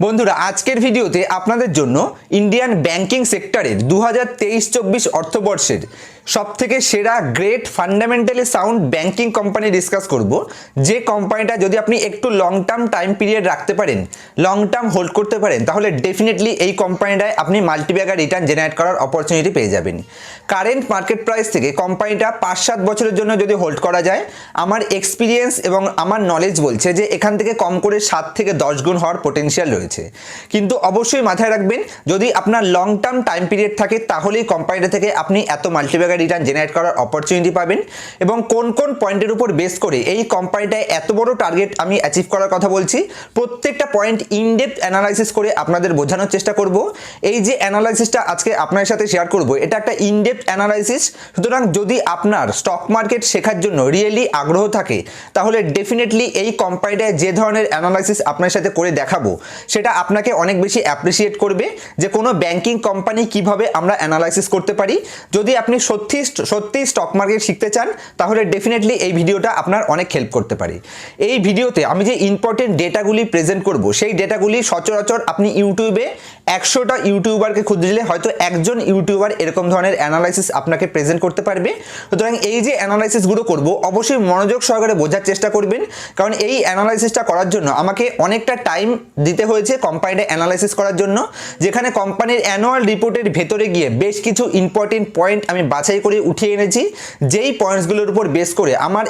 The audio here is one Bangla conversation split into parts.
বন্ধুরা আজকের ভিডিওতে আপনাদের জন্য ইন্ডিয়ান ব্যাংকিং সেক্টরের 2023-24 অর্থবর্ষের সবথেকে সেরা great fundamentally sound banking company discuss করব, যে কোম্পানিটা যদি আপনি একটু লং টার্ম টাইম পিরিয়ড রাখতে পারেন, লং টার্ম হোল্ড করতে পারেন, তাহলে ডেফিনেটলি এই কোম্পানিটায় আপনি মাল্টিব্যাগার রিটার্ন জেনারেট করার অপরচুনিটি পেয়ে যাবেন। কারেন্ট মার্কেট প্রাইস থেকে কোম্পানিটা 5-7 বছরের জন্য যদি হোল্ড করা যায়, আমার এক্সপিরিয়েন্স এবং আমার নলেজ বলছে যে এখান থেকে কম করে 7 থেকে 10 গুণ হওয়ার পোটেনশিয়াল রয়েছে। কিন্তু অবশ্যই মাথায় রাখবেন, যদি আপনার লং টার্ম টাইম পিরিয়ড থাকে তাহলেই কোম্পানিটা থেকে আপনি এত মাল্টিব্যাগার রিটার্ন জেনারেট করার অপরচুনিটি পাবেন। এবং কোন কোন পয়েন্টের উপর বেস করে এই কোম্পানিটায় এত বড় টার্গেট আমি অ্যাচিভ করার কথা বলছি, প্রত্যেকটা পয়েন্ট ইনডেপথ অ্যানালাইসিস করে আপনাদের বোঝানোর চেষ্টা করব। এই যে অ্যানালাইসিসটা আজকে আপনার সাথে শেয়ার করব, এটা একটা ইনডেপথ অ্যানালাইসিস। সুতরাং যদি আপনার স্টক মার্কেট শেখার জন্য রিয়েলি আগ্রহ থাকে, তাহলে ডেফিনেটলি এই কোম্পানিটায় যে ধরনের অ্যানালাইসিস আপনার সাথে করে দেখাবো, সেটা আপনাকে অনেক বেশি অ্যাপ্রিসিয়েট করবে যে কোনো ব্যাংকিং কোম্পানি কিভাবে আমরা অ্যানালাইসিস করতে পারি। যদি আপনি সত্যি স্টক মার্কেট শিখতে চান, তাহলে ডেফিনেটলি এই ভিডিওটা আপনার অনেক হেল্প করতে পারে। এই ভিডিওতে আমি যে ইম্পর্টেন্ট ডেটাগুলি প্রেজেন্ট করব, সেই ডেটাগুলি সচরাচর আপনি ইউটিউবে 100টা ইউটিউবারকে খুঁজলে হয়তো একজন ইউটিউবার এরকম ধরনের অ্যানালাইসিস আপনাকে প্রেজেন্ট করতে পারবে। সুতরাং এই যে অ্যানালাইসিসগুলো করব, অবশ্যই মনোযোগ সহকারে বোঝার চেষ্টা করবেন, কারণ এই অ্যানালাইসিসটা করার জন্য আমাকে অনেকটা টাইম দিতে হয়েছে কোম্পানিটা অ্যানালাইসিস করার জন্য, যেখানে কোম্পানির অ্যানুয়াল রিপোর্টের ভেতরে গিয়ে বেশ কিছু ইম্পর্টেন্ট পয়েন্ট আমি বাছাই করে উঠিয়ে এনেছি, যেই পয়েন্টসগুলোর উপর বেস করে আমার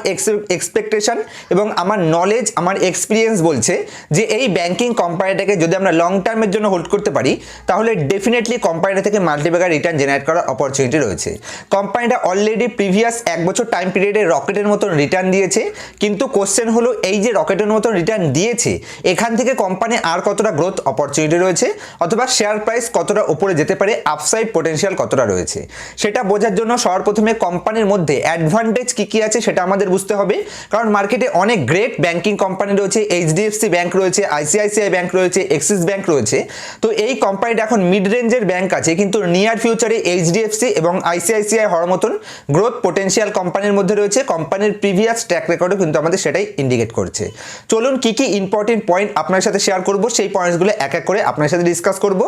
এক্সপেকটেশন এবং আমার নলেজ, আমার এক্সপিরিয়েন্স বলছে যে এই ব্যাংকিং কোম্পানিটাকে যদি আমরা লং টার্মের জন্য হোল্ড করতে পারি, তাহলে ডেফিনেটলি কোম্পানিটা থেকে মাল্টিব্যাগার রিটার্ন জেনারেট করার অপরচুনিটি রয়েছে। কোম্পানিটা অলরেডি প্রিভিয়াস 1 বছর টাইম পিরিয়ডে রকেটের মতন রিটার্ন দিয়েছে, কিন্তু কোশ্চেন হলো এই যে রকেটের মতন রিটার্ন দিয়েছে, এখান থেকে কোম্পানি আর কতটা গ্রোথ অপরচুনিটি রয়েছে, অথবা শেয়ার প্রাইস কতটা উপরে যেতে পারে, আপসাইড পোটেনশিয়াল কতটা রয়েছে, সেটা বোঝার জন্য সবার প্রথমে কোম্পানির মধ্যে অ্যাডভান্টেজ কি আছে সেটা আমাদের বুঝতে হবে। কারণ মার্কেটে অনেক গ্রেট ব্যাংকিং কোম্পানি রয়েছে, HDFC ব্যাংক রয়েছে, ICICI ব্যাংক রয়েছে, এক্সিস ব্যাংক রয়েছে। তো এই কোম্পানিটা এখন মিড রেঞ্জের ব্যাংক আছে, কিন্তু নিয়ার ফিউচারে HDFC এবং ICICI হওয়ার মতন গ্রোথ পোটেনশিয়াল কোম্পানির মধ্যে রয়েছে। কোম্পানির প্রিভিয়াস ট্র্যাক রেকর্ডও কিন্তু আমাদের সেটাই ইন্ডিকেট করছে। চলুন কি ইম্পর্টেন্ট পয়েন্ট আপনার সাথে শেয়ার করব, সেই পয়েন্টসগুলো এক এক করে আপনার সাথে ডিসকাস করব,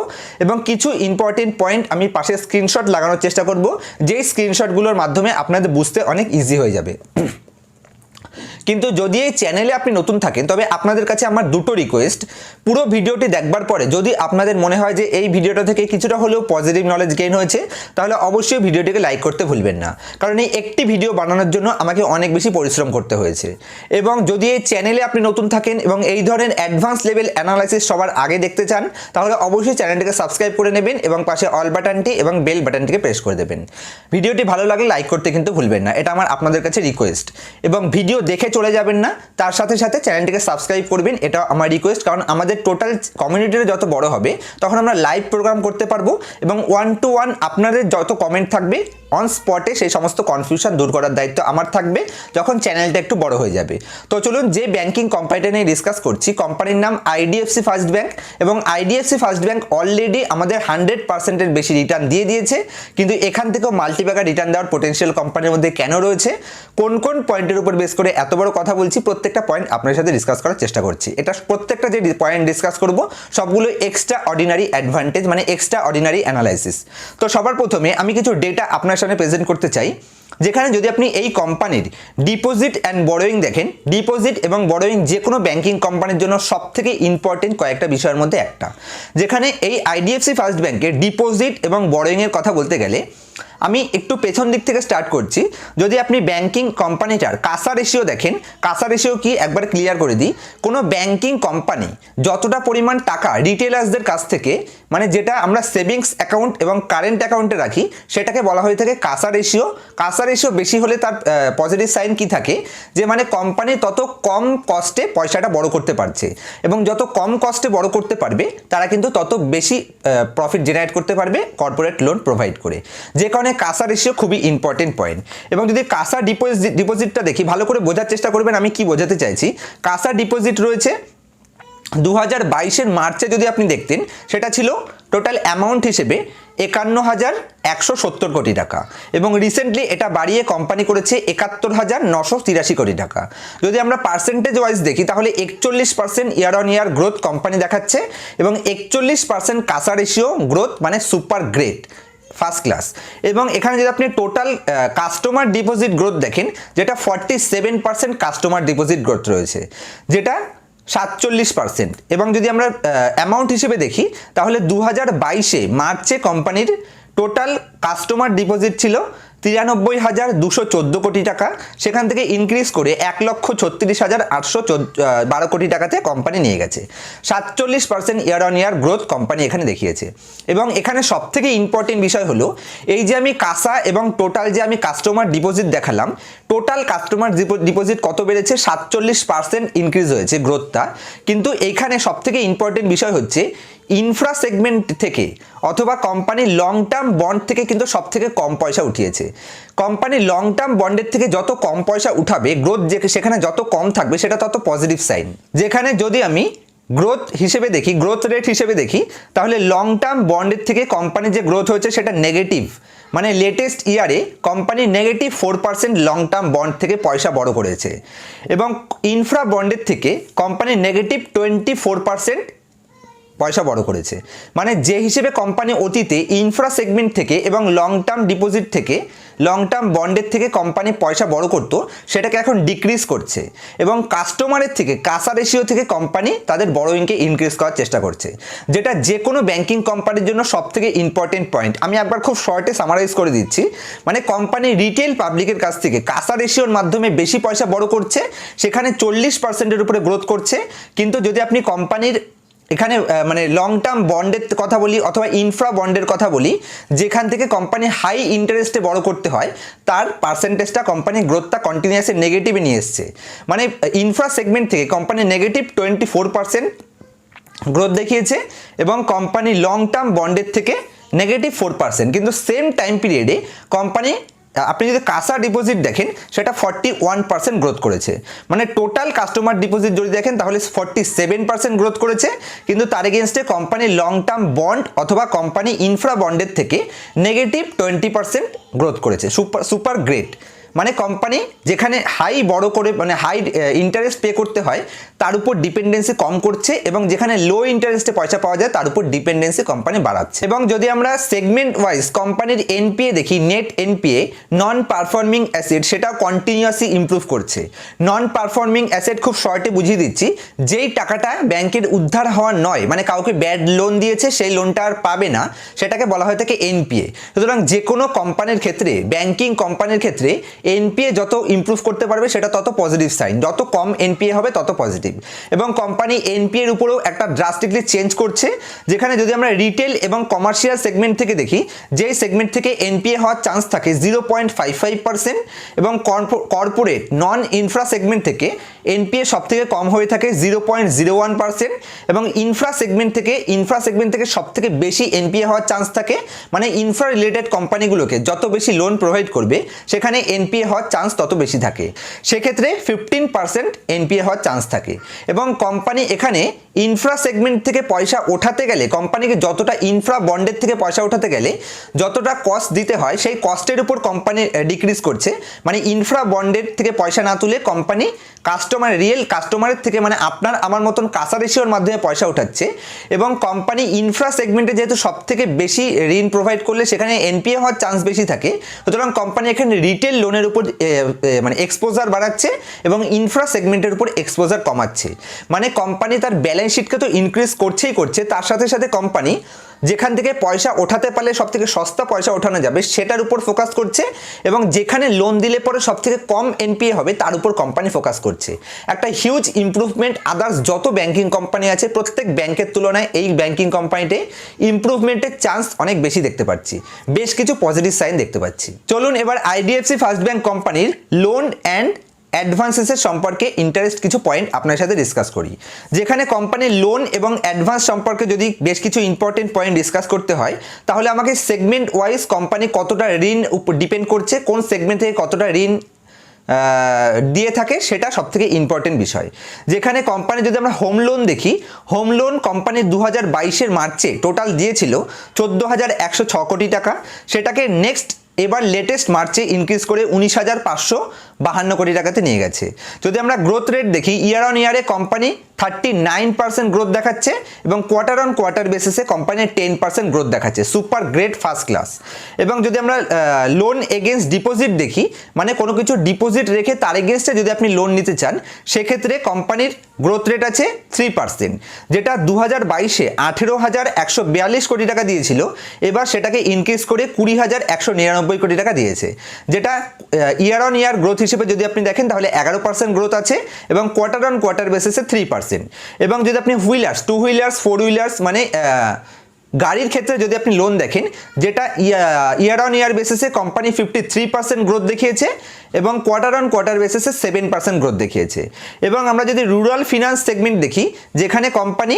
এবং কিছু ইম্পর্টেন্ট পয়েন্ট আমি পাশে স্ক্রিনশট লাগানোর চেষ্টা করব, যেই স্ক্রিনশটগুলোর মাধ্যমে আপনাদের বুঝতে অনেক ইজি হয়ে যাবে। কিন্তু যদি এই চ্যানেলে আপনি নতুন থাকেন, তবে আপনাদের কাছে আমার দুটো রিকোয়েস্ট। পুরো ভিডিওটি দেখবার পরে যদি আপনাদের মনে হয় যে এই ভিডিওটা থেকে কিছুটা হলেও পজিটিভ নলেজ গেইন হয়েছে, তাহলে অবশ্যই ভিডিওটিকে লাইক করতে ভুলবেন না, কারণ এই একটি ভিডিও বানানোর জন্য আমাকে অনেক বেশি পরিশ্রম করতে হয়েছে। এবং যদি এই চ্যানেলে আপনি নতুন থাকেন এবং এই ধরনের অ্যাডভান্স লেভেল অ্যানালাইসিস সবার আগে দেখতে চান, তাহলে অবশ্যই চ্যানেলটিকে সাবস্ক্রাইব করে নেবেন এবং পাশে অল বাটনটি এবং বেল বাটনটিকে প্রেস করে দেবেন। ভিডিওটি ভালো লাগলে লাইক করতে কিন্তু ভুলবেন না, এটা আমার আপনাদের কাছে রিকোয়েস্ট। এবং ভিডিও দেখে চলে যাবেন না, তার সাথে সাথে চ্যানেলটিকে সাবস্ক্রাইব করবেন, এটা আমার রিকোয়েস্ট। কারণ আমাদের টোটাল কমিউনিটিটা যত বড় হবে, তখন আমরা লাইভ প্রোগ্রাম করতে পারবো, এবং 1-to-1 আপনাদের যত কমেন্ট থাকবে অন স্পটে সেই সমস্ত কনফিউশন দূর করার দায়িত্ব আমার থাকবে যখন চ্যানেলটা একটু বড় হয়ে যাবে। তো চলুন যে ব্যাংকিং কোম্পানিটা নিয়ে ডিসকাস করছি, কোম্পানির নাম IDFC ফার্স্ট ব্যাংক। এবং IDFC ফার্স্ট ব্যাংক অলরেডি আমাদের 100%-এর বেশি রিটার্ন দিয়ে দিয়েছে, কিন্তু এখান থেকেও মাল্টিব্যাগার রিটার্ন দেওয়ার পোটেনশিয়াল কোম্পানির মধ্যে কেন রয়েছে, কোন কোন পয়েন্টের উপর বেস করে এত বড় কথা বলছি, প্রত্যেকটা পয়েন্ট আপনার সাথে ডিসকাস করার চেষ্টা করছি। এটা প্রত্যেকটা যে পয়েন্ট ডিসকাস করব, সবগুলো এক্সট্রা অর্ডিনারি অ্যাডভান্টেজ, মানে এক্সট্রা অর্ডিনারি অ্যানালাইসিস। তো সবার প্রথমে আমি কিছু ডেটা আপনার সামনে প্রেজেন্ট করতে চাই, যেখানে যদি আপনি এই কোম্পানির ডিপোজিট অ্যান্ড বড়োয়িং দেখেন, ডিপোজিট এবং বড়োয়িং যে কোনো ব্যাংকিং কোম্পানির জন্য সবথেকে ইম্পর্টেন্ট কয়েকটা বিষয়ের মধ্যে একটা। যেখানে এই IDFC ফার্স্ট ব্যাংকের ডিপোজিট এবং বড়োয়িংয়ের কথা বলতে গেলে আমি একটু পেছন দিক থেকে স্টার্ট করছি। যদি আপনি ব্যাংকিং কোম্পানিটার কাসা রেশিও দেখেন, কাসা রেশিও কি একবার ক্লিয়ার করে দিই, কোনো ব্যাংকিং কোম্পানি যতটা পরিমাণ টাকা রিটেলার্সদের কাছ থেকে, মানে যেটা আমরা সেভিংস অ্যাকাউন্ট এবং কারেন্ট অ্যাকাউন্টে রাখি, সেটাকে বলা হয়ে থাকে কাসা রেশিও। কাসা রেশিও বেশি হলে তার পজিটিভ সাইন কি থাকে, যে মানে কোম্পানি তত কম কস্টে পয়সাটা বড় করতে পারছে, এবং যত কম কস্টে বড় করতে পারবে তারা কিন্তু তত বেশি প্রফিট জেনারেট করতে পারবে কর্পোরেট লোন প্রোভাইড করে, যে কারণে কাসা রেশিও খুবই ইম্পর্টেন্ট পয়েন্ট। এবং যদি কাসা ডিপোজিটটা দেখি, ভালো করে বোঝার চেষ্টা করবেন আমি কি বোঝাতে চাইছি। কাসা ডিপোজিট রয়েছে 2022-এর মার্চে যদি আপনি দেখতেন সেটা ছিল টোটাল অ্যামাউন্ট হিসেবে 51,170 কোটি টাকা, এবং রিসেন্টলি এটা বাড়িয়ে কোম্পানি করেছে 71,983 কোটি টাকা। যদি আমরা পার্সেন্টেজ ওয়াইজ দেখি তাহলে 41% year on year growth company দেখাচ্ছে, এবং 41% কাসা রেশিও গ্রোথ, মানে সুপার গ্রেট, ফার্স্ট ক্লাস। এবং এখানে যদি আপনি টোটাল কাস্টমার ডিপোজিট গ্রোথ দেখেন, যেটা 47% কাস্টমার ডিপোজিট গ্রোথ রয়েছে, যেটা 47%। এবং যদি আমরা অ্যামাউন্ট হিসেবে দেখি তাহলে 2022-এ মার্চে কোম্পানির টোটাল কাস্টমার ডিপোজিট ছিল 93,214 কোটি টাকা, সেখান থেকে ইনক্রিজ করে 1,36,812 কোটি টাকাতে কোম্পানি নিয়ে গেছে। 47% year on year growth company এখানে দেখিয়েছে। এবং এখানে সবথেকে ইম্পর্টেন্ট বিষয় হলো এই যে আমি কাসা এবং টোটাল যে আমি কাস্টমার ডিপোজিট দেখালাম, টোটাল কাস্টমার ডিপোজিট কত বেড়েছে? 47% ইনক্রিজ হয়েছে গ্রোথটা। কিন্তু এইখানে সবথেকে ইম্পর্টেন্ট বিষয় হচ্ছে ইনফ্রা সেগমেন্ট থেকে অথবা কোম্পানি লং টার্ম বন্ড থেকে কিন্তু সব থেকে কম পয়সা উঠিয়েছে। কোম্পানি লং টার্ম বন্ডের থেকে যত কম পয়সা উঠাবে, গ্রোথ সেখানে যত কম থাকবে সেটা তত পজিটিভ সাইন। যেখানে যদি আমি গ্রোথ হিসেবে দেখি, গ্রোথ রেট হিসেবে দেখি, তাহলে লং টার্ম বন্ডের থেকে কোম্পানি যে গ্রোথ হয়েছে সেটা নেগেটিভ, মানে লেটেস্ট ইয়ারে কোম্পানি -4% লং টার্ম বন্ড থেকে পয়সা বড় করেছে, এবং ইনফ্রা বন্ডের থেকে কোম্পানি -24% পয়সা বড় করেছে। মানে যে হিসেবে কোম্পানি অতীতে ইনফ্রা সেগমেন্ট থেকে এবং লং টার্ম ডিপোজিট থেকে, লং টার্ম বন্ডের থেকে কোম্পানি পয়সা বড় করতো, সেটাকে এখন ডিক্রিজ করছে, এবং কাস্টমারের থেকে, কাসা রেশিও থেকে কোম্পানি তাদের বড়োইংকে ইনক্রিজ করার চেষ্টা করছে, যেটা যে কোনো ব্যাংকিং কোম্পানির জন্য সব থেকে ইম্পর্টেন্ট পয়েন্ট। আমি একবার খুব শর্টে সামারাইজ করে দিচ্ছি। মানে কোম্পানি রিটেল পাবলিকের কাছ থেকে কাসা রেশিওর মাধ্যমে বেশি পয়সা বড় করছে, সেখানে 40%-এর উপরে গ্রোথ করছে। কিন্তু যদি আপনি কোম্পানির এখানে মানে লং টার্ম বন্ডের কথা বলি অথবা ইনফ্রা বন্ডের কথা বলি, যেখান থেকে কোম্পানি হাই ইন্টারেস্টে বড় করতে হয়, তার পার্সেন্টেজটা কোম্পানির গ্রোথটা কন্টিনিউয়াসলি নেগেটিভে নিয়ে এসছে। মানে ইনফ্রা সেগমেন্ট থেকে কোম্পানি -24% গ্রোথ দেখিয়েছে, এবং কোম্পানি লং টার্ম বন্ডের থেকে -4%। কিন্তু সেম টাইম পিরিয়ডে কোম্পানি, আপনি যদি কাসা ডিপোজিট দেখেন, সেটা 41% গ্রোথ করেছে। মানে টোটাল কাস্টমার ডিপোজিট যদি দেখেন তাহলে 47% গ্রোথ করেছে, কিন্তু তার এগেনস্টে কোম্পানি লং টার্ম বন্ড অথবা কোম্পানি ইনফ্রা বন্ডের থেকে -20% গ্রোথ করেছে। Super great. মানে কোম্পানি যেখানে হাই বড় করে, মানে হাই ইন্টারেস্ট পে করতে হয়, তার উপর ডিপেন্ডেন্সি কম করছে, এবং যেখানে লো ইন্টারেস্টে পয়সা পাওয়া যায় তার উপর ডিপেন্ডেন্সি কোম্পানি বাড়াচ্ছে। এবং যদি আমরা সেগমেন্ট ওয়াইজ কোম্পানির এনপিএ দেখি, net NPA, non performing asset, সেটাও কন্টিনিউয়াসলি ইমপ্রুভ করছে। নন পারফর্মিং অ্যাসেট খুব শর্টে বুঝিয়ে দিচ্ছি, যেই টাকাটা ব্যাংকের উদ্ধার হওয়ার নয়, মানে কাউকে ব্যাড লোন দিয়েছে সেই লোনটা আর পাবে না, সেটাকে বলা হয় থাকে এনপিএ। সুতরাং যে কোনো কোম্পানির ক্ষেত্রে, ব্যাংকিং কোম্পানির ক্ষেত্রে এনপিএ যত ইমপ্রুভ করতে পারবে সেটা তত পজিটিভ সাইন, যত কম এনপিএ হবে তত পজিটিভ। এবং কোম্পানি এনপিএর উপরেও একটা ড্রাস্টিকলি চেঞ্জ করছে, যেখানে যদি আমরা রিটেল এবং কমার্শিয়াল সেগমেন্ট থেকে দেখি, যেই সেগমেন্ট থেকে এনপিএ হওয়ার চান্স থাকে 0.55%, এবং কর্পোরেট নন ইনফ্রা সেগমেন্ট থেকে এনপিএ সব থেকে কম হয়ে থাকে 0.01%, এবং ইনফ্রা সেগমেন্ট থেকে সব থেকে বেশি এনপিএ হওয়ার চান্স থাকে। মানে ইনফ্রা রিলেটেড কোম্পানিগুলোকে যত বেশি লোন প্রোভাইড করবে, সেখানে এনপিএ হওয়ার চান্স তত বেশি থাকে। সেক্ষেত্রে 15% এনপিএ হওয়ার চান্স থাকে। এবং কোম্পানি এখানে ইনফ্রা সেগমেন্ট থেকে পয়সা ওঠাতে গেলে, কোম্পানিকে যতটা ইনফ্রা বন্ডের থেকে পয়সা ওঠাতে গেলে যতটা কস্ট দিতে হয়, সেই কস্টের উপর কোম্পানি ডিক্রিজ করছে। মানে ইনফ্রা বন্ডের থেকে পয়সা না তুলে কোম্পানি রিয়েল কাস্টমারের থেকে, মানে আপনার আমার মতন কাসা রেশিওর মাধ্যমে পয়সা উঠাচ্ছে। এবং কোম্পানি ইনফ্রা সেগমেন্টে যেহেতু সব থেকে বেশি ঋণ প্রোভাইড করলে সেখানে এনপিএ হওয়ার চান্স বেশি থাকে, সুতরাং কোম্পানি এখানে রিটেল লোনের উপর মানে এক্সপোজার বাড়াচ্ছে এবং ইনফ্রা সেগমেন্টের উপর এক্সপোজার কমাচ্ছে। মানে কোম্পানি তার ব্যালেন্স শিটকে তো ইনক্রিজ করছেই করছে, তার সাথে সাথে কোম্পানি যেখান থেকে পয়সা ওঠাতে পারলে সব থেকে সস্তা পয়সা ওঠানো যাবে সেটার উপর ফোকাস করছে, এবং যেখানে লোন দিলে পরে সব থেকে কম এনপিএ হবে তার উপর কোম্পানি ফোকাস করছে। একটা হিউজ ইমপ্রুভমেন্ট। আদার্স যত ব্যাংকিং কোম্পানি আছে প্রত্যেক ব্যাংকের তুলনায় এই ব্যাংকিং কোম্পানিতে ইমপ্রুভমেন্টের চান্স অনেক বেশি দেখতে পাচ্ছি, বেশ কিছু পজিটিভ সাইন দেখতে পাচ্ছি। চলুন এবার আইডিএফসি ফার্স্ট ব্যাংক কোম্পানির লোন অ্যান্ড অ্যাডভান্সেসের সম্পর্কে ইন্টারেস্ট কিছু পয়েন্ট আপনার সাথে ডিসকাস করি। যেখানে কোম্পানির লোন এবং অ্যাডভান্স সম্পর্কে যদি বেশ কিছু ইম্পর্টেন্ট পয়েন্ট ডিসকাস করতে হয়, তাহলে আমাকে সেগমেন্ট ওয়াইজ কোম্পানি কতটা ঋণ উপর ডিপেন্ড করছে, কোন সেগমেন্ট থেকে কতটা ঋণ দিয়ে থাকে, সেটা সবথেকে ইম্পর্টেন্ট বিষয়। যেখানে কোম্পানি যদি আমরা হোম লোন দেখি, হোম লোন কোম্পানি 2022-এর মার্চে টোটাল দিয়েছিল 14,106 কোটি টাকা, সেটাকে নেক্সট এবার লেটেস্ট মার্চে ইনক্রিজ করে 19,552 কোটি টাকাতে নিয়ে গেছে। যদি আমরা গ্রোথ রেট দেখি, ইয়ার অন ইয়ারে কোম্পানি 39% গ্রোথ দেখাচ্ছে এবং কোয়ার্টার অন কোয়ার্টার বেসিসে কোম্পানি 10% গ্রোথ দেখাচ্ছে, সুপার গ্রেট ফার্স্ট ক্লাস। এবং যদি আমরা লোন এগেনস্ট ডিপোজিট দেখি, মানে কোনো কিছু ডিপোজিট রেখে তার এগেনস্টে যদি আপনি লোন নিতে চান, সেক্ষেত্রে কোম্পানির গ্রোথ রেট আছে 3%, যেটা 2022-এ 18,142 কোটি টাকা দিয়েছিল, এবার সেটাকে ইনক্রিজ করে 20,199 কোটি টাকা দিয়েছে, যেটা ইয়ার অন ইয়ার গ্রোথ হিসেবে যদি আপনি দেখেন তাহলে 11% গ্রোথ আছে এবং কোয়ার্টার অন কোয়ার্টার বেসিসে 3%। এবং যদি আপনি হুইলার্স, 2 হুইলার্স, 4 হুইলার্স মানে গাড়ির ক্ষেত্রে যদি আপনি লোন দেখেন, যেটা ইয়ার অন ইয়ার বেসিসে কোম্পানি 53% গ্রোথ দেখিয়েছে এবং কোয়ার্টার অন কোয়ার্টার বেসিসে 7% গ্রোথ দেখিয়েছে। এবং আমরা যদি রুরাল ফিনান্স সেগমেন্ট দেখি, যেখানে কোম্পানি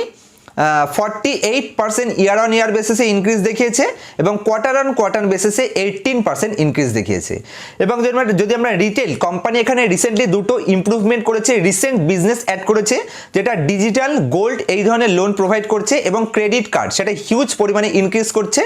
48% ইয়ার অন ইয়ার বেসিসে ইনক্রিজ দেখিয়েছে এবং কোয়ার্টার অন কোয়ার্টার বেসিসে 18% ইনক্রিজ দেখিয়েছে। এবং যদি আমরা রিটেল, কোম্পানি এখানে রিসেন্টলি দুটো ইমপ্রুভমেন্ট করেছে, রিসেন্ট বিজনেস অ্যাড করেছে, যেটা ডিজিটাল গোল্ড এই ধরনের লোন প্রোভাইড করছে এবং ক্রেডিট কার্ড সেটা হিউজ পরিমাণে ইনক্রিজ করছে,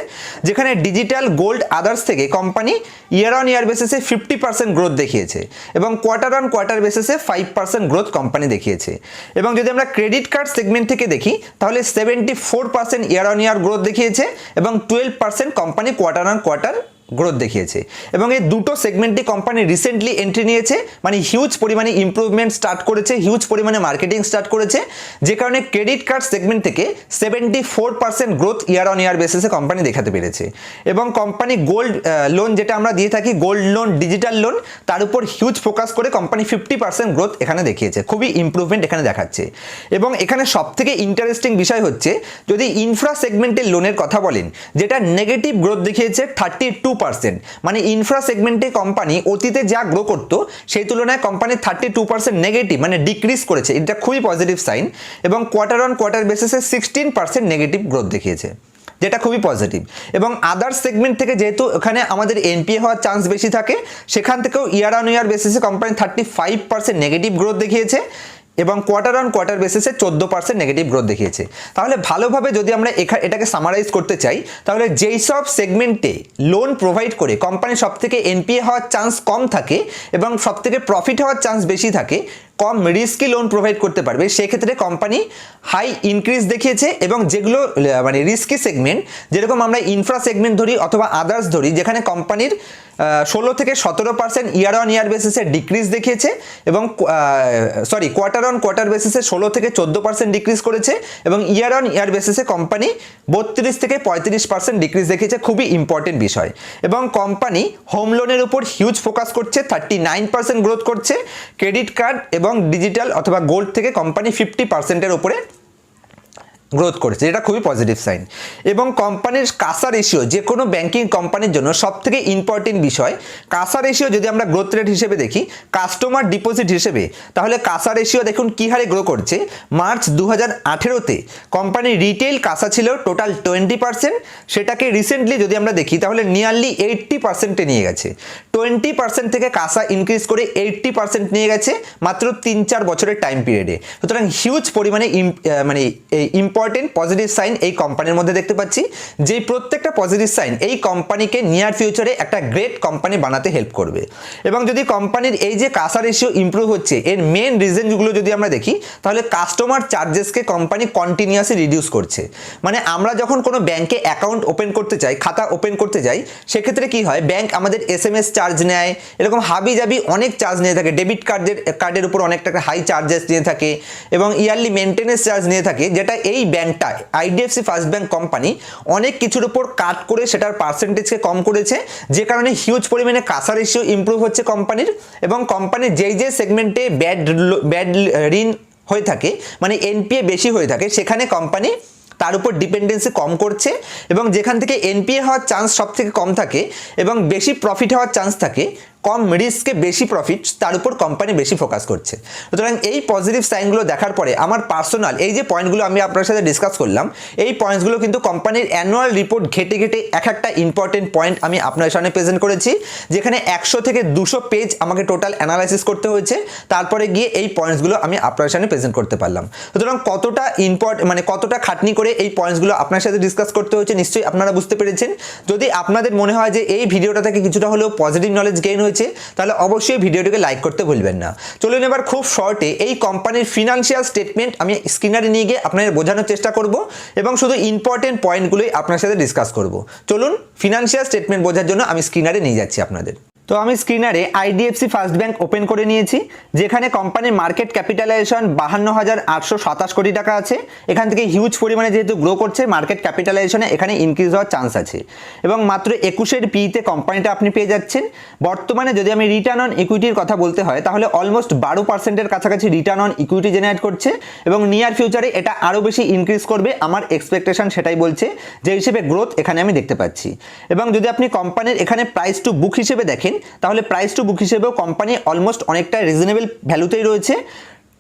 যেখানে ডিজিটাল গোল্ড আদার্স থেকে কোম্পানি ইয়ার অন ইয়ার বেসিসে 50% গ্রোথ দেখিয়েছে এবং কোয়ার্টার অন কোয়ার্টার বেসিসে 5% গ্রোথ কোম্পানি দেখিয়েছে। এবং যদি আমরা ক্রেডিট কার্ড সেগমেন্ট থেকে দেখি, তাহলে 74% ইয়ার অন ইয়ার গ্রোথ দেখিয়েছে এবং 12% company quarter on quarter growth দেখিয়েছে। এবং এই দুটো সেগমেন্টে কোম্পানি রিসেন্টলি এন্ট্রি নিয়েছে, মানে হিউজ পরিমাণে ইমপ্রুভমেন্ট স্টার্ট করেছে, হিউজ পরিমাণে মার্কেটিং স্টার্ট করেছে, যে কারণে ক্রেডিট কার্ড সেগমেন্ট থেকে 74% গ্রোথ ইয়ার অন ইয়ার বেসিসে কোম্পানি দেখাতে পেরেছে। এবং কোম্পানি গোল্ড লোন যেটা আমরা দিয়ে থাকি, গোল্ড লোন, ডিজিটাল লোন, তার উপর হিউজ ফোকাস করে কোম্পানি 50% গ্রোথ এখানে দেখিয়েছে, খুবই ইমপ্রুভমেন্ট এখানে দেখাচ্ছে। এবং এখানে সবথেকে ইন্টারেস্টিং বিষয় হচ্ছে, যদি ইনফ্রা সেগমেন্টের লোনের কথা বলেন, যেটা নেগেটিভ গ্রোথ দেখিয়েছে 32%, মানে ইনফ্রা সেগমেন্টে কোম্পানি অতীতে যা গ্রো করতো সেই তুলনায় কোম্পানি 32% নেগেটিভ মানে ডিক্রিজ করেছে, এটা খুবই পজিটিভ সাইন। এবং কোয়ার্টার অন কোয়ার্টার বেসিসে 16% নেগেটিভ গ্রোথ দেখিয়েছে, যেটা খুবই পজিটিভ। এবং আদার সেগমেন্ট থেকে যেহেতু এখানে আমাদের এনপিএ হওয়ার চান্স বেশি থাকে, সেখান থেকেও ইয়ার অন ইয়ার বেসিসে কোম্পানি 35% নেগেটিভ গ্রোথ দেখিয়েছে এবং কোয়ার্টার অন কোয়ার্টার বেসিসে 14% নেগেটিভ গ্রোথ দেখিয়েছে। তাহলে ভালোভাবে যদি আমরা এটাকে সামারাইজ করতে চাই, তাহলে যেই সব সেগমেন্টে লোন প্রোভাইড করে কোম্পানি সবথেকে এনপিএ হওয়ার চান্স কম থাকে এবং সবথেকে প্রফিট হওয়ার চান্স বেশি থাকে, কম রিস্কি লোন প্রোভাইড করতে পারবে, সেক্ষেত্রে কোম্পানি হাই ইনক্রিজ দেখিয়েছে। এবং যেগুলো মানে রিস্কি সেগমেন্ট, যেরকম আমরা ইনফ্রা সেগমেন্ট ধরি অথবা আদার্স ধরি, যেখানে কোম্পানির 16 থেকে 17% ইয়ার অন ইয়ার বেসিসে ডিক্রিজ দেখিয়েছে এবং কোয়ার্টার অন কোয়ার্টার বেসিসে 16 থেকে 14% ডিক্রিজ করেছে এবং ইয়ার অন ইয়ার বেসিসে কোম্পানি 32 থেকে 35% ডিক্রিজ দেখিয়েছে, খুবই ইম্পর্টেন্ট বিষয়। এবং কোম্পানি হোম লোনের উপর হিউজ ফোকাস করছে, 39% গ্রোথ করছে, ক্রেডিট কার্ড এবং ডিজিটাল অথবা গোল্ড থেকে কোম্পানি 50%-এর উপরে গ্রোথ করেছে, যেটা খুবই পজিটিভ সাইন। এবং কোম্পানির কাসা রেশিও, যে কোনো ব্যাংকিং কোম্পানির জন্য সবথেকে ইম্পর্টেন্ট বিষয় কাসা রেশিও। যদি আমরা গ্রোথ রেট হিসেবে দেখি, কাস্টমার ডিপোজিট হিসেবে, তাহলে কাসা রেশিও দেখুন কী হারে গ্রো করছে। মার্চ 2018-তে কোম্পানির রিটেল কাসা ছিল টোটাল 20%, সেটাকে রিসেন্টলি যদি আমরা দেখি তাহলে নিয়ারলি 80%-এ নিয়ে গেছে। 20% থেকে কাসা ইনক্রিজ করে 80% নিয়ে গেছে মাত্র 3-4 বছরের টাইম পিরিয়ডে। সুতরাং হিউজ পরিমাণে মানে ইম্পর্টেন্ট পজিটিভ সাইন এই কোম্পানির মধ্যে দেখতে পাচ্ছি, যে প্রত্যেকটা পজিটিভ সাইন এই কোম্পানিকে নিয়ার ফিউচারে একটা গ্রেট কোম্পানি বানাতে হেল্প করবে। এবং যদি কোম্পানির এই যে কাসা রেশিও ইমপ্রুভ হচ্ছে, এর মেন রিজনগুলো যদি আমরা দেখি, তাহলে কাস্টমার চার্জেসকে কোম্পানি কন্টিনিউয়াসলি রিডিউস করছে। মানে আমরা যখন কোনো ব্যাংকে অ্যাকাউন্ট ওপেন করতে চাই, খাতা ওপেন করতে যাই, সেক্ষেত্রে কি হয়, ব্যাংক আমাদের SMS চার্জ নেয়, এরকম হাবি জাবি অনেক চার্জ নিয়ে থাকে, ডেবিট কার্ডের উপর অনেক টাকা হাই চার্জেস নিয়ে থাকে এবং ইয়ারলি মেনটেনেন্স চার্জ নিয়ে থাকে, যেটা এই ব্যাংকটা আইডিএফসি ফার্স্ট ব্যাংক কোম্পানি অনেক কিছুর উপর কাট করে সেটার পার্সেন্টেজকে কম করেছে, যে কারণে হিউজ পরিমাণে কাসা রেশিও ইমপ্রুভ হচ্ছে কোম্পানির। এবং কোম্পানির যেই যে সেগমেন্টে ব্যাড ঋণ হয়ে থাকে, মানে এনপিএ বেশি হয়ে থাকে, সেখানে কোম্পানি তার উপর ডিপেন্ডেন্সি কম করছে এবং যেখান থেকে এনপিএ হওয়ার চান্স সব থেকে কম থাকে এবং বেশি প্রফিট হওয়ার চান্স থাকে, কম রিস্কে বেশি প্রফিট, তার উপর কোম্পানি বেশি ফোকাস করছে। সুতরাং এই পজিটিভ সাইনগুলো দেখার পরে আমার পার্সোনাল এই যে পয়েন্টগুলো আমি আপনার সাথে ডিসকাস করলাম, এই পয়েন্টসগুলো কিন্তু কোম্পানির অ্যানুয়াল রিপোর্ট ঘেটে ঘেটে এক একটা ইম্পর্টেন্ট পয়েন্ট আমি আপনার সামনে প্রেজেন্ট করেছি, যেখানে 100 থেকে 200 পেজ আমাকে টোটাল অ্যানালাইসিস করতে হয়েছে, তারপরে গিয়ে এই পয়েন্টসগুলো আমি আপনার সামনে প্রেজেন্ট করতে পারলাম। সুতরাং কতটা কতটা খাটনি করে এই পয়েন্টসগুলো আপনার সাথে ডিসকাস করতে হয়েছে নিশ্চয়ই আপনারা বুঝতে পেরেছেন। যদি আপনাদের মনে হয় যে এই ভিডিওটা থেকে কিছুটা হলেও পজিটিভ নলেজ গেইন হয়েছে, তাহলে অবশ্যই ভিডিওটিকে লাইক করতে ভুলবেন না। চলুন এবার খুব শর্টে এই কোম্পানির ফিনান্সিয়াল স্টেটমেন্ট আমি স্ক্রিনারে নিয়ে গিয়ে আপনাদের বোঝানোর চেষ্টা করব এবং শুধু ইম্পর্টেন্ট পয়েন্টগুলোই আপনার সাথে ডিসকাস করব। চলুন ফিনান্সিয়াল স্টেটমেন্ট বোঝার জন্য আমি স্ক্রিনারে নিয়ে যাচ্ছি আপনাদের। তো আমি স্ক্রিনারে আইডিএফসি ফার্স্ট ব্যাংক ওপেন করে নিয়েছি, যেখানে কোম্পানির মার্কেট ক্যাপিটালাইজেশন 52,827 কোটি টাকা আছে। এখান থেকে হিউজ পরিমাণে যেহেতু গ্রো করছে, মার্কেট ক্যাপিটালাইজেশনে এখানে ইনক্রিজ হওয়ার চান্স আছে এবং মাত্র 21 পিতে কোম্পানিটা আপনি পেয়ে যাচ্ছেন। বর্তমানে যদি আমি রিটার্ন অন ইকুইটির কথা বলতে হয়, তাহলে অলমোস্ট 12%-এর কাছাকাছি রিটার্ন অন ইকুইটি জেনারেট করছে এবং নিয়ার ফিউচারে এটা আরও বেশি ইনক্রিজ করবে, আমার এক্সপেকটেশন সেটাই বলছে, যে হিসেবে গ্রোথ এখানে আমি দেখতে পাচ্ছি। এবং যদি আপনি কোম্পানির এখানে প্রাইস টু বুক হিসেবে দেখেন, তাহলে প্রাইস টু বুক হিসেবেও কোম্পানি অলমোস্ট অনেকটা রিজনেবল ভ্যালুতেই রয়েছে।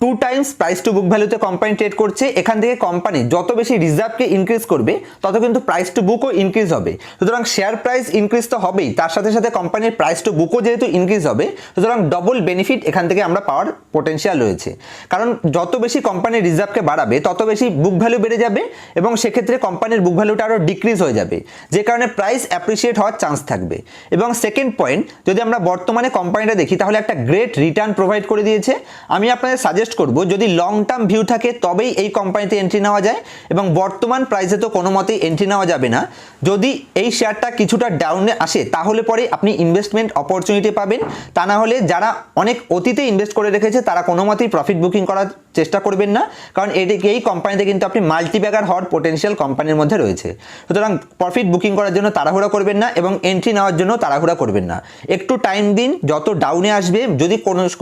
2 টাইমস প্রাইস টু বুক ভ্যালুতে কোম্পানি ট্রেড করছে। এখান থেকে কোম্পানি যত বেশি রিজার্ভকে ইনক্রিজ করবে, তত কিন্তু প্রাইস টু বুকও ইনক্রিজ হবে। সুতরাং শেয়ার প্রাইস ইনক্রিজ তো হবেই, তার সাথে সাথে কোম্পানির প্রাইস টু বুকও যেহেতু ইনক্রিজ হবে, সুতরাং ডবল বেনিফিট এখান থেকে আমরা পাওয়ার পোটেনশিয়াল রয়েছে। কারণ যত বেশি কোম্পানির রিজার্ভকে বাড়াবে, তত বেশি বুক ভ্যালু বেড়ে যাবে এবং সেক্ষেত্রে কোম্পানির বুক ভ্যালুটা আরও ডিক্রিজ হয়ে যাবে, যে কারণে প্রাইস অ্যাপ্রিসিয়েট হওয়ার চান্স থাকবে। এবং সেকেন্ড পয়েন্ট, যদি আমরা বর্তমানে কোম্পানিটা দেখি, তাহলে একটা গ্রেট রিটার্ন প্রোভাইড করে দিয়েছে। আমি আপনাদের সাজেস্ট করব, যদি লং টার্ম ভিউ থাকে তবেই এই কোম্পানিতে এন্ট্রি নেওয়া যায় এবং বর্তমান প্রাইসে তো কোনো মতেই এন্ট্রি নেওয়া যাবে না। যদি এই শেয়ারটা কিছুটা ডাউনে আসে, তাহলে পরে আপনি ইনভেস্টমেন্ট অপরচুনিটি পাবেন, তা না হলে যারা অনেক অতীতে ইনভেস্ট করে রেখেছে তারা কোনো মতেই প্রফিট বুকিং করার চেষ্টা করবেন না, কারণ এই কোম্পানিতে কিন্তু আপনি মাল্টিব্যাগার হওয়ার পোটেনশিয়াল কোম্পানির মধ্যে রয়েছে। সুতরাং প্রফিট বুকিং করার জন্য তাড়াহুড়া করবেন না এবং এন্ট্রি নেওয়ার জন্য তাড়াহুড়া করবেন না। একটু টাইম দিন, যত ডাউনে আসবে, যদি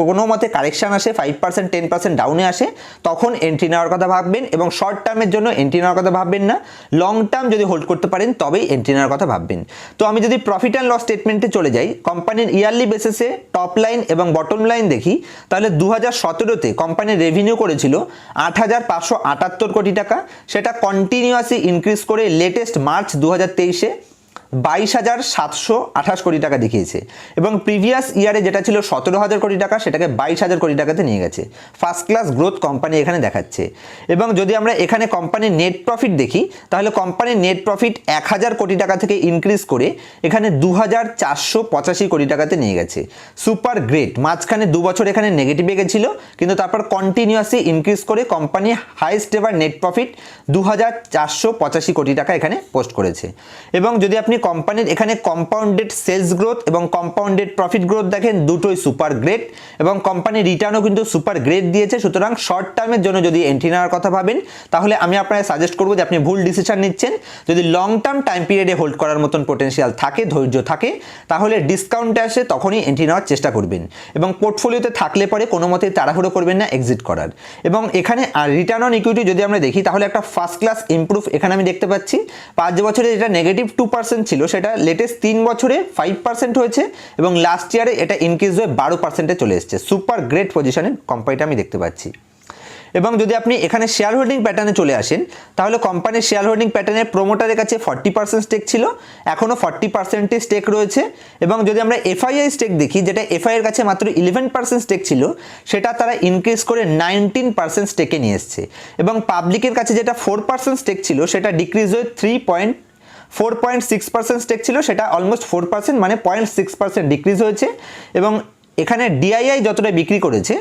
কোনো মতে কারেকশন আসে, 5% 10% ডাউনে আসে, তখন এন্ট্রি নেওয়ার কথা ভাববেন এবং শর্ট টার্মের জন্য এন্ট্রি নেওয়ার কথা ভাববেন না। লং টার্ম যদি হোল্ড করতে পারেন তবেই এন্ট্রি নেওয়ার কথা ভাববেন। তো আমি যদি প্রফিট অ্যান্ড লস স্টেটমেন্টে চলে যাই, কোম্পানির ইয়ারলি বেসিসে টপ লাইন এবং বটম লাইন দেখি, তাহলে 2017তে কোম্পানির রেভিনিউ করেছিল 8,578 কোটি টাকা। সেটা কন্টিনিউয়াসলি ইনক্রিজ করে লেটেস্ট মার্চ 2023-এ 22,728 কোটি টাকা দেখিয়েছে এবং প্রিভিয়াস ইয়ারে যেটা ছিল 17,000 কোটি টাকা, সেটাকে 22,000 কোটি টাকাতে নিয়ে গেছে। ফার্স্ট ক্লাস গ্রোথ কোম্পানি এখানে দেখাচ্ছে। এবং যদি আমরা এখানে কোম্পানির নেট প্রফিট দেখি, তাহলে কোম্পানির নেট প্রফিট 1,000 কোটি টাকা থেকে ইনক্রিজ করে এখানে 2,485 কোটি টাকাতে নিয়ে গেছে। Super great. মাঝখানে 2 বছর এখানে নেগেটিভে গেছিল, কিন্তু তারপর কন্টিনিউয়াসলি ইনক্রিজ করে company highest ever net profit 2,485 কোটি টাকা এখানে পোস্ট করেছে। এবং যদি আপনি কোম্পানির এখানে কম্পাউন্ডেড সেলস গ্রোথ এবং কম্পাউন্ডেড প্রফিট গ্রোথ দেখেন, দুটোই সুপার গ্রেট এবং কোম্পানির রিটার্নও কিন্তু সুপার গ্রেট দিয়েছে। সুতরাং শর্ট টার্মের জন্য যদি এন্ট্রি নেওয়ার কথা ভাবেন, তাহলে আমি আপনাকে সাজেস্ট করবো যে আপনি ভুল ডিসিশন নিচ্ছেন। যদি লং টার্ম টাইম পিরিয়ডে হোল্ড করার মতন পোটেনশিয়াল থাকে, ধৈর্য থাকে, তাহলে ডিসকাউন্টে আসে তখনই এন্ট্রি নেওয়ার চেষ্টা করবেন এবং পোর্টফোলিওতে থাকলে পরে কোনো মতেই তাড়াহুড়ো করবেন না এক্সিট করার। এবং এখানে রিটার্ন অন ইকুইটি যদি আমরা দেখি, তাহলে একটা ফার্স্ট ক্লাস ইমপ্রুভ এখানে আমি দেখতে পাচ্ছি। 5 বছরে যেটা নেগেটিভ 2% ছিল, সেটা লেটেস্ট 3 বছরে 5% হয়েছে এবং লাস্ট ইয়ারে এটা ইনক্রিজ হয়ে 12%-এ চলে এসেছে। সুপার গ্রেট পজিশনে কোম্পানিটা আমি দেখতে পাচ্ছি। এবং যদি আপনি এখানে শেয়ার হোল্ডিং প্যাটার্নে চলে আসেন, তাহলে কোম্পানির শেয়ার হোল্ডিং প্যাটার্নে প্রোমোটারের কাছে 40% স্টেক ছিল, এখনও 40%ই স্টেক রয়েছে। এবং যদি আমরা এফআইআই স্টেক দেখি, যেটা এফআইআর কাছে মাত্র 11% স্টেক ছিল, সেটা তারা ইনক্রিজ করে 19% স্টেকে নিয়ে এসছে। এবং পাবলিকের কাছে যেটা 4% স্টেক ছিল, সেটা ডিক্রিজ হয়ে 4.6% স্টেক ছিল, সেটা অলমোস্ট 4%, মানে 0.6% ডিক্রিজ হয়েছে। এবং এখানে ডিআইআই যতটা বিক্রি করেছে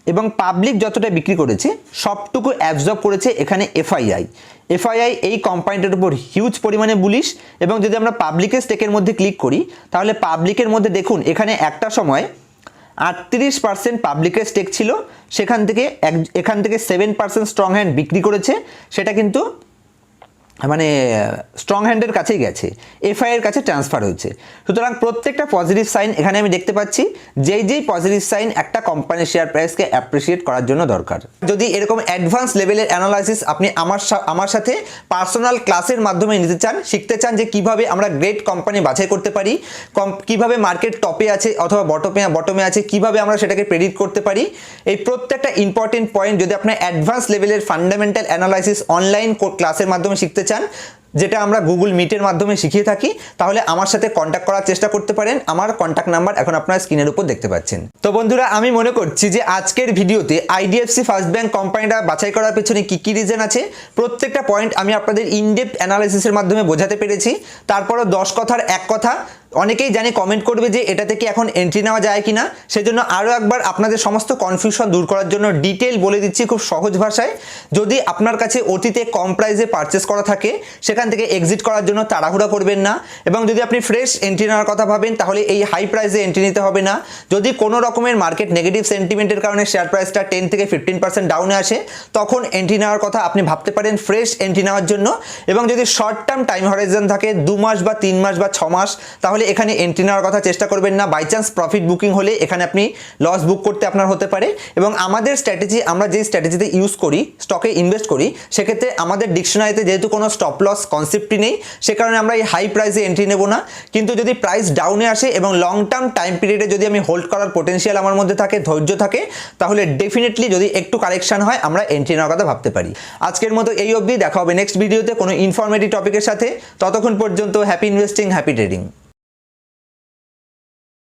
এবং পাবলিক যতটা বিক্রি করেছে, সবটুকু অ্যাবজর্ব করেছে এখানে এফআইআই এই কোম্পানিটার উপর হিউজ পরিমাণে বুলিশ। এবং যদি আমরা পাবলিকের স্টেকের মধ্যে ক্লিক করি, তাহলে পাবলিকের মধ্যে দেখুন এখানে একটা সময় 38% পাবলিকের স্টেক ছিল, এখান থেকে 7% স্ট্রং হ্যান্ড বিক্রি করেছে, সেটা কিন্তু মানে স্ট্রং হ্যান্ডের কাছেই গেছে, এফআই এর কাছে ট্রান্সফার হয়েছে। সুতরাং প্রত্যেকটা পজিটিভ সাইন এখানে আমি দেখতে পাচ্ছি, যেই পজিটিভ সাইন একটা কোম্পানির শেয়ার প্রাইসকে অ্যাপ্রিসিয়েট করার জন্য দরকার। যদি এরকম অ্যাডভান্স লেভেলের অ্যানালাইসিস আপনি আমার সাথে পার্সোনাল ক্লাসের মাধ্যমে নিতে চান, শিখতে চান যে কিভাবে আমরা গ্রেট কোম্পানি বাছাই করতে পারি, কিভাবে মার্কেট টপে আছে অথবা বটমে আছে, কিভাবে আমরা সেটাকে প্রেডিক্ট করতে পারি, এই প্রত্যেকটা ইম্পর্টেন্ট পয়েন্ট যদি আপনার অ্যাডভান্স লেভেলের ফান্ডামেন্টাল অ্যানালাইসিস অনলাইন ক্লাসের মাধ্যমে শিখতে চান, যেটা আমরা গুগল মিটের মাধ্যমে শিখিয়ে থাকি, তাহলে আমার সাথে কন্ট্যাক্ট করার চেষ্টা করতে পারেন। আমার কন্ট্যাক্ট নাম্বার এখন আপনার স্ক্রিনের উপর দেখতে পাচ্ছেন। তো বন্ধুরা, আমি মনে করছি যে আজকের ভিডিওতে আইডিএফসি ফার্স্ট ব্যাংক কোম্পানিটা বাছাই করার পেছনে কী রিজন আছে, প্রত্যেকটা পয়েন্ট আমি আপনাদের ইনডেপথ অ্যানালাইসিসের মাধ্যমে বোঝাতে পেরেছি। তারপরও 10 কথার এক কথা, অনেকেই জানি কমেন্ট করবে যে এটা থেকে এখন এন্ট্রি নেওয়া যায় কিনা, সেজন্য আরও একবার আপনাদের সমস্ত কনফিউশন দূর করার জন্য ডিটেল বলে দিচ্ছি খুব সহজ ভাষায়। যদি আপনার কাছে অতীতে কম প্রাইসে পারচেস করা থাকে, সেখান থেকে এক্সিট করার জন্য তাড়াহুড়া করবেন না, এবং যদি আপনি ফ্রেশ এন্ট্রি নেওয়ার কথা ভাবেন, তাহলে এই হাই প্রাইসে এন্ট্রি নিতে হবে না। যদি কোনো রকমের মার্কেট নেগেটিভ সেন্টিমেন্টের কারণে শেয়ার প্রাইসটা 10 থেকে 15% ডাউনে আসে, তখন এন্ট্রি নেওয়ার কথা আপনি ভাবতে পারেন ফ্রেশ এন্ট্রি নেওয়ার জন্য। এবং যদি শর্ট টার্ম টাইম হরাইজন থাকে 2 মাস বা 3 মাস বা 6 মাস, তাহলে এখানে এন্ট্রি নেওয়ার কথা চেষ্টা করবেন না। বাই চান্স প্রফিট বুকিং হলে এখানে আপনি লস বুক করতে আপনার হতে পারে। এবং আমাদের স্ট্র্যাটেজি, আমরা যেই স্ট্র্যাটেজিতে ইউজ করি, স্টকে ইনভেস্ট করি, সেক্ষেত্রে আমাদের ডিকশনারিতে যেহেতু কোনো স্টপ লস কনসেপ্টই নেই, সে কারণে আমরা এই হাই প্রাইসে এন্ট্রি নেব না। কিন্তু যদি প্রাইস ডাউনে আসে এবং লং টার্ম টাইম পিরিয়ডে যদি আমি হোল্ড করার পোটেনশিয়াল আমার মধ্যে থাকে, ধৈর্য থাকে, তাহলে ডেফিনেটলি যদি একটু কারেকশন হয়, আমরা এন্ট্রি নেওয়ার কথা ভাবতে পারি। আজকের মতো এই অবধি, দেখা হবে নেক্সট ভিডিওতে কোনো ইনফরমেটিভ টপিকের সাথে। ততক্ষণ পর্যন্ত হ্যাপি ইনভেস্টিং, হ্যাপি ট্রেডিং।